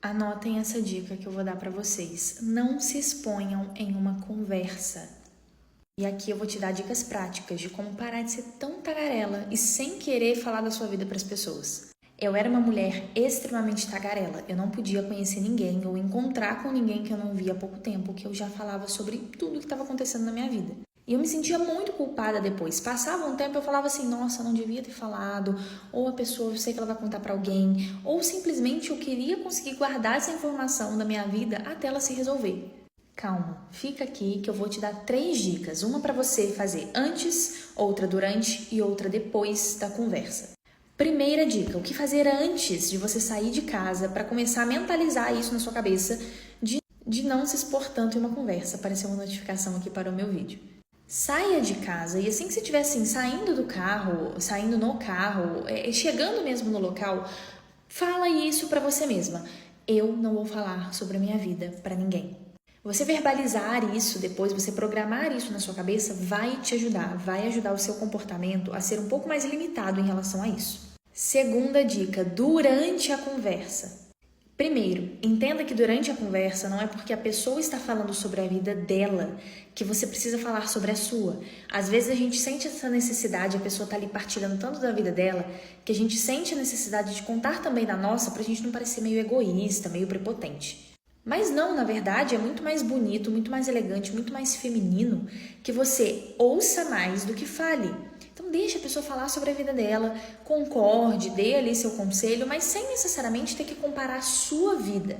Anotem essa dica que eu vou dar para vocês. Não se exponham em uma conversa. E aqui eu vou te dar dicas práticas de como parar de ser tão tagarela e sem querer falar da sua vida para as pessoas. Eu era uma mulher extremamente tagarela. Eu não podia conhecer ninguém ou encontrar com ninguém que eu não via há pouco tempo, que eu já falava sobre tudo que estava acontecendo na minha vida. E eu me sentia muito culpada depois. Passava um tempo e eu falava assim, nossa, não devia ter falado. Ou a pessoa, eu sei que ela vai contar para alguém. Ou simplesmente eu queria conseguir guardar essa informação da minha vida até ela se resolver. Calma, fica aqui que eu vou te dar 3 dicas. Uma para você fazer antes, outra durante e outra depois da conversa. Primeira dica, o que fazer antes de você sair de casa para começar a mentalizar isso na sua cabeça de não se expor tanto em uma conversa. Apareceu uma notificação aqui para o meu vídeo. Saia de casa e assim que você estiver assim, saindo no carro, chegando mesmo no local, fala isso para você mesma. Eu não vou falar sobre a minha vida para ninguém. Você verbalizar isso depois, você programar isso na sua cabeça, vai te ajudar, vai ajudar o seu comportamento a ser um pouco mais limitado em relação a isso. Segunda dica, durante a conversa. Primeiro, entenda que durante a conversa não é porque a pessoa está falando sobre a vida dela que você precisa falar sobre a sua. Às vezes a gente sente essa necessidade, a pessoa está ali partilhando tanto da vida dela, que a gente sente a necessidade de contar também da nossa para a gente não parecer meio egoísta, meio prepotente. Mas não, na verdade, é muito mais bonito, muito mais elegante, muito mais feminino que você ouça mais do que fale. Então deixa a pessoa falar sobre a vida dela, concorde, dê ali seu conselho, mas sem necessariamente ter que comparar a sua vida.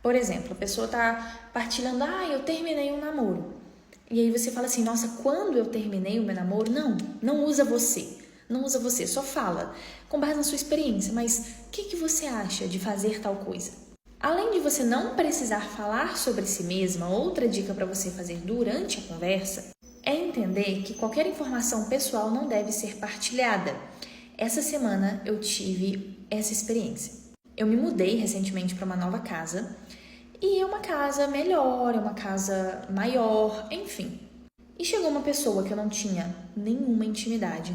Por exemplo, a pessoa está partilhando, eu terminei um namoro. E aí você fala assim, nossa, quando eu terminei o meu namoro? Não usa você. Não usa você, só fala com base na sua experiência, mas o que você acha de fazer tal coisa? Além de você não precisar falar sobre si mesma, outra dica para você fazer durante a conversa é entender que qualquer informação pessoal não deve ser partilhada. Essa semana eu tive essa experiência. Eu me mudei recentemente para uma nova casa e é uma casa melhor, é uma casa maior, enfim. E chegou uma pessoa que eu não tinha nenhuma intimidade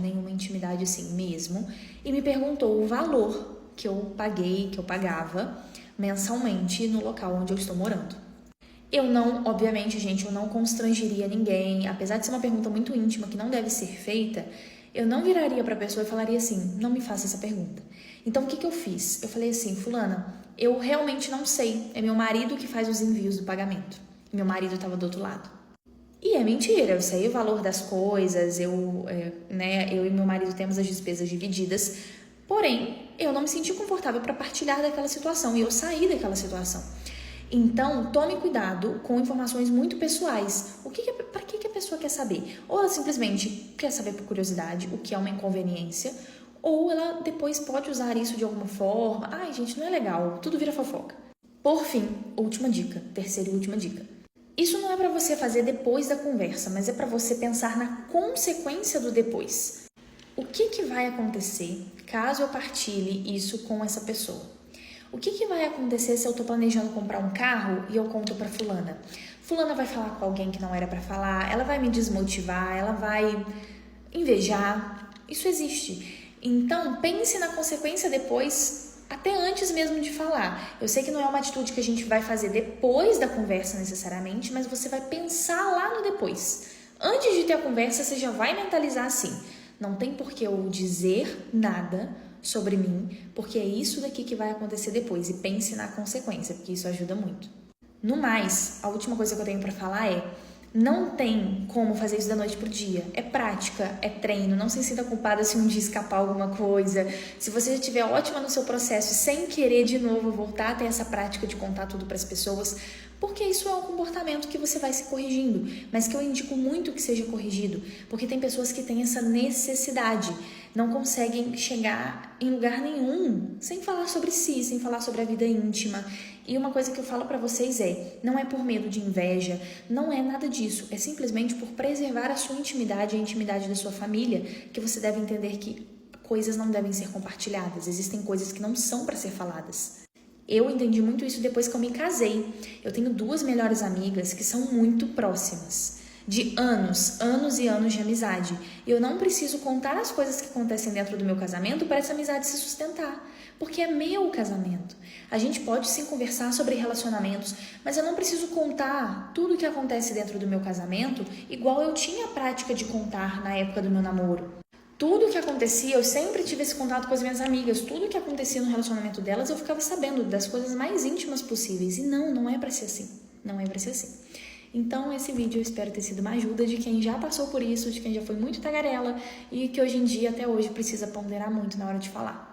assim mesmo, e me perguntou o valor que eu pagava mensalmente no local onde eu estou morando. Obviamente, gente, eu não constrangeria ninguém, apesar de ser uma pergunta muito íntima que não deve ser feita, eu não viraria para a pessoa e falaria assim, não me faça essa pergunta. Então, o que eu fiz? Eu falei assim, fulana, eu realmente não sei, é meu marido que faz os envios do pagamento. Meu marido estava do outro lado. E é mentira, eu sei o valor das coisas, eu e meu marido temos as despesas divididas, porém, eu não me senti confortável para partilhar daquela situação e eu saí daquela situação. Então, tome cuidado com informações muito pessoais. Para que a pessoa quer saber? Ou ela simplesmente quer saber por curiosidade, o que é uma inconveniência, ou ela depois pode usar isso de alguma forma. Ai, gente, não é legal, tudo vira fofoca. Por fim, última dica, terceira e última dica. Isso não é para você fazer depois da conversa, mas é para você pensar na consequência do depois. O que vai acontecer caso eu partilhe isso com essa pessoa? O que vai acontecer se eu estou planejando comprar um carro e eu conto para fulana? Fulana vai falar com alguém que não era para falar, ela vai me desmotivar, ela vai invejar. Isso existe. Então, pense na consequência depois, até antes mesmo de falar. Eu sei que não é uma atitude que a gente vai fazer depois da conversa necessariamente, mas você vai pensar lá no depois. Antes de ter a conversa, você já vai mentalizar assim. Não tem por que eu dizer nada sobre mim, porque é isso daqui que vai acontecer depois. E pense na consequência, porque isso ajuda muito. No mais, a última coisa que eu tenho para falar é: não tem como fazer isso da noite pro dia. É prática, é treino. Não se sinta culpada se um dia escapar alguma coisa. Se você já estiver ótima no seu processo, sem querer de novo voltar a ter essa prática de contar tudo para as pessoas, porque isso é um comportamento que você vai se corrigindo, mas que eu indico muito que seja corrigido, porque tem pessoas que têm essa necessidade, não conseguem chegar em lugar nenhum sem falar sobre si, sem falar sobre a vida íntima. E uma coisa que eu falo pra vocês não é por medo de inveja, não é nada disso, é simplesmente por preservar a sua intimidade e a intimidade da sua família, que você deve entender que coisas não devem ser compartilhadas, existem coisas que não são para ser faladas. Eu entendi muito isso depois que eu me casei. Eu tenho 2 melhores amigas que são muito próximas, de anos e anos de amizade. E eu não preciso contar as coisas que acontecem dentro do meu casamento para essa amizade se sustentar, porque é meu casamento. A gente pode sim conversar sobre relacionamentos, mas eu não preciso contar tudo o que acontece dentro do meu casamento igual eu tinha a prática de contar na época do meu namoro. Tudo o que acontecia, eu sempre tive esse contato com as minhas amigas, tudo o que acontecia no relacionamento delas, eu ficava sabendo das coisas mais íntimas possíveis. E não é pra ser assim. Não é pra ser assim. Então, esse vídeo eu espero ter sido uma ajuda de quem já passou por isso, de quem já foi muito tagarela e que hoje em dia, até hoje, precisa ponderar muito na hora de falar.